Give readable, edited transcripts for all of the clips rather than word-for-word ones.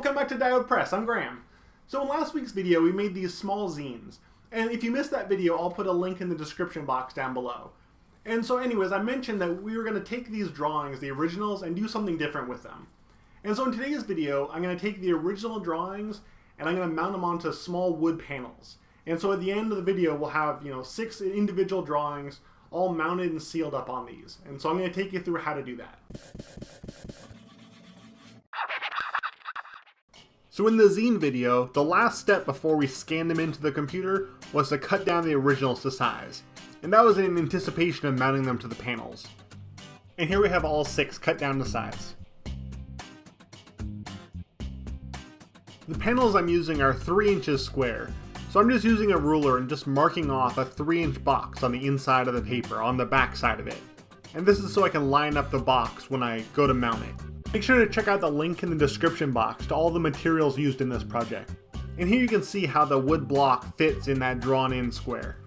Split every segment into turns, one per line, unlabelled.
welcome back to Diode Press. I'm Graham. So in last week's video, we made these small zines. And if you missed that video, I'll put a link in the description box down below. And so anyways, I mentioned that we were going to take these drawings, the originals, and do something different with them. And so in today's video, I'm going to take the original drawings and I'm going to mount them onto small wood panels. And so at the end of the video, we'll have, 6 individual drawings all mounted and sealed up on these. And so I'm going to take you through how to do that. So in the zine video, the last step before we scanned them into the computer was to cut down the originals to size. And that was in anticipation of mounting them to the panels. And here we have all 6 cut down to size. The panels I'm using are 3 inches square, so I'm just using a ruler and just marking off a 3-inch box on the inside of the paper, on the back side of it. And this is so I can line up the box when I go to mount it. Make sure to check out the link in the description box to all the materials used in this project. And here you can see how the wood block fits in that drawn in square.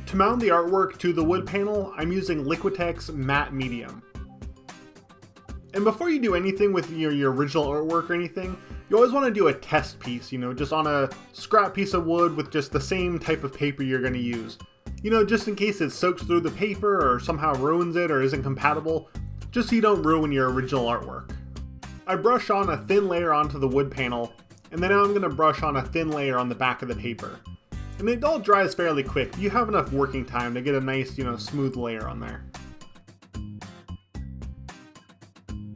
To mount the artwork to the wood panel, I'm using liquitex matte medium. And before you do anything with your original artwork or anything, you always want to do a test piece, just on a scrap piece of wood with just the same type of paper you're going to use. Just in case it soaks through the paper or somehow ruins it or isn't compatible, just so you don't ruin your original artwork. I brush on a thin layer onto the wood panel, and then now I'm going to brush on a thin layer on the back of the paper. And it all dries fairly quick. You have enough working time to get a nice, smooth layer on there.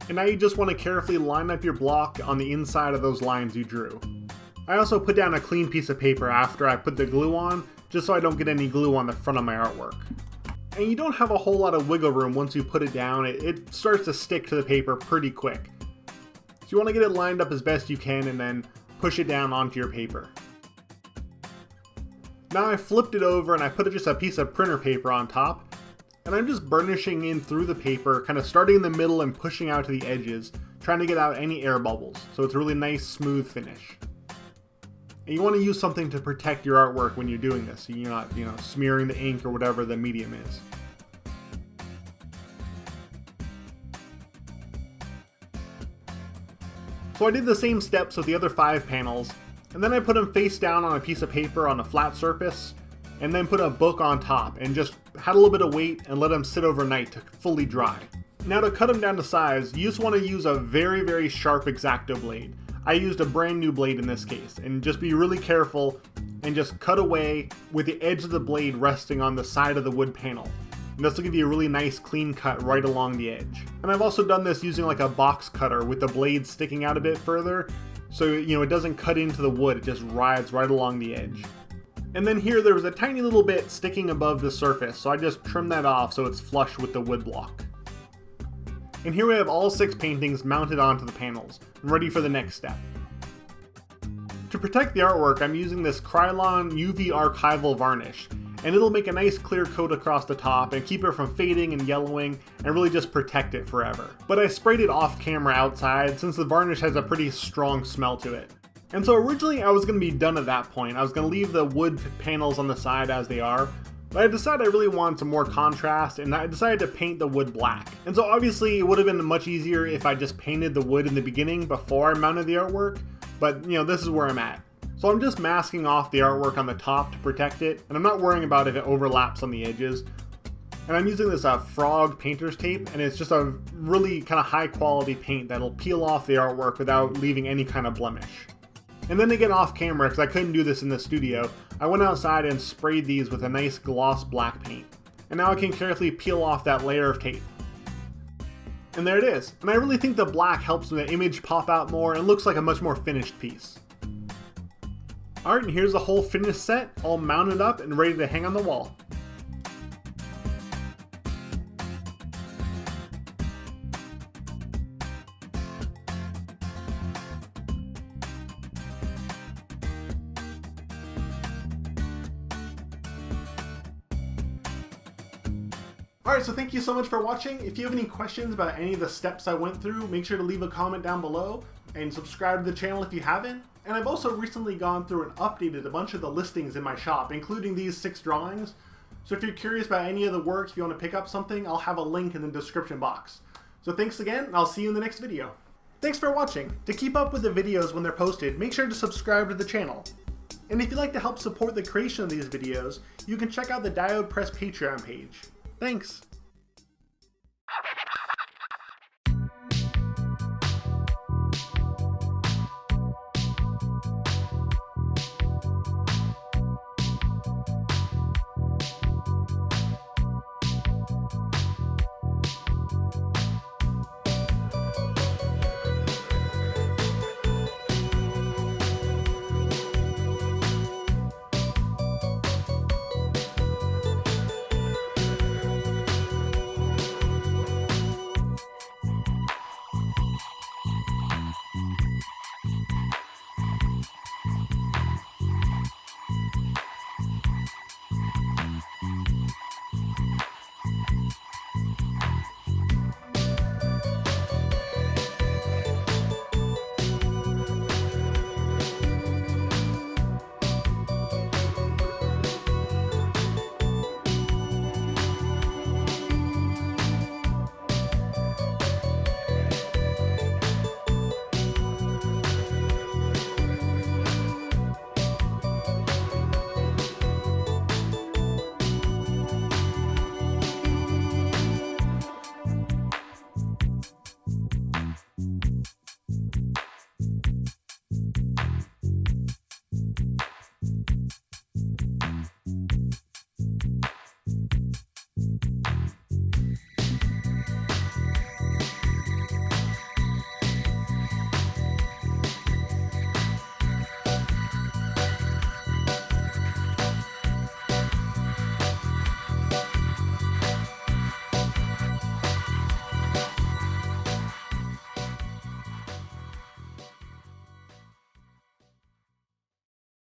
And now you just want to carefully line up your block on the inside of those lines you drew. I also put down a clean piece of paper after I put the glue on, just so I don't get any glue on the front of my artwork. And you don't have a whole lot of wiggle room once you put it down. It starts to stick to the paper pretty quick. So you want to get it lined up as best you can and then push it down onto your paper. Now I flipped it over and I put just a piece of printer paper on top. And I'm just burnishing in through the paper, kind of starting in the middle and pushing out to the edges, trying to get out any air bubbles, so it's a really nice smooth finish. And you want to use something to protect your artwork when you're doing this, so you're not, smearing the ink or whatever the medium is. So I did the same steps with the other 5 panels, and then I put them face down on a piece of paper on a flat surface, and then put a book on top and just had a little bit of weight and let them sit overnight to fully dry. Now to cut them down to size, you just want to use a very, very sharp X-Acto blade. I used a brand new blade in this case, and just be really careful and just cut away with the edge of the blade resting on the side of the wood panel. And this will give you a really nice clean cut right along the edge. And I've also done this using like a box cutter with the blade sticking out a bit further, so it doesn't cut into the wood, it just rides right along the edge. And then here there was a tiny little bit sticking above the surface, so I just trimmed that off so it's flush with the wood block. And here we have all 6 paintings mounted onto the panels, and ready for the next step. To protect the artwork, I'm using this Krylon UV archival varnish, and it'll make a nice clear coat across the top and keep it from fading and yellowing and really just protect it forever. But I sprayed it off camera outside since the varnish has a pretty strong smell to it. And so originally I was going to be done at that point. I was going to leave the wood panels on the side as they are, but I decided I really wanted some more contrast and I decided to paint the wood black. And so obviously it would have been much easier if I just painted the wood in the beginning before I mounted the artwork, but this is where I'm at. So I'm just masking off the artwork on the top to protect it, and I'm not worrying about if it overlaps on the edges. And I'm using this frog painter's tape, and it's just a really kind of high quality paint that'll peel off the artwork without leaving any kind of blemish. And then to get off camera, because I couldn't do this in the studio, I went outside and sprayed these with a nice gloss black paint. And now I can carefully peel off that layer of tape. And there it is. And I really think the black helps the image pop out more and looks like a much more finished piece. Alright, and here's the whole finished set, all mounted up and ready to hang on the wall. Alright, so thank you so much for watching. If you have any questions about any of the steps I went through, make sure to leave a comment down below and subscribe to the channel if you haven't. And I've also recently gone through and updated a bunch of the listings in my shop, including these 6 drawings. So if you're curious about any of the work, if you want to pick up something, I'll have a link in the description box. So thanks again, and I'll see you in the next video. Thanks for watching. To keep up with the videos when they're posted, make sure to subscribe to the channel. And if you'd like to help support the creation of these videos, you can check out the Diode Press Patreon page. Thanks!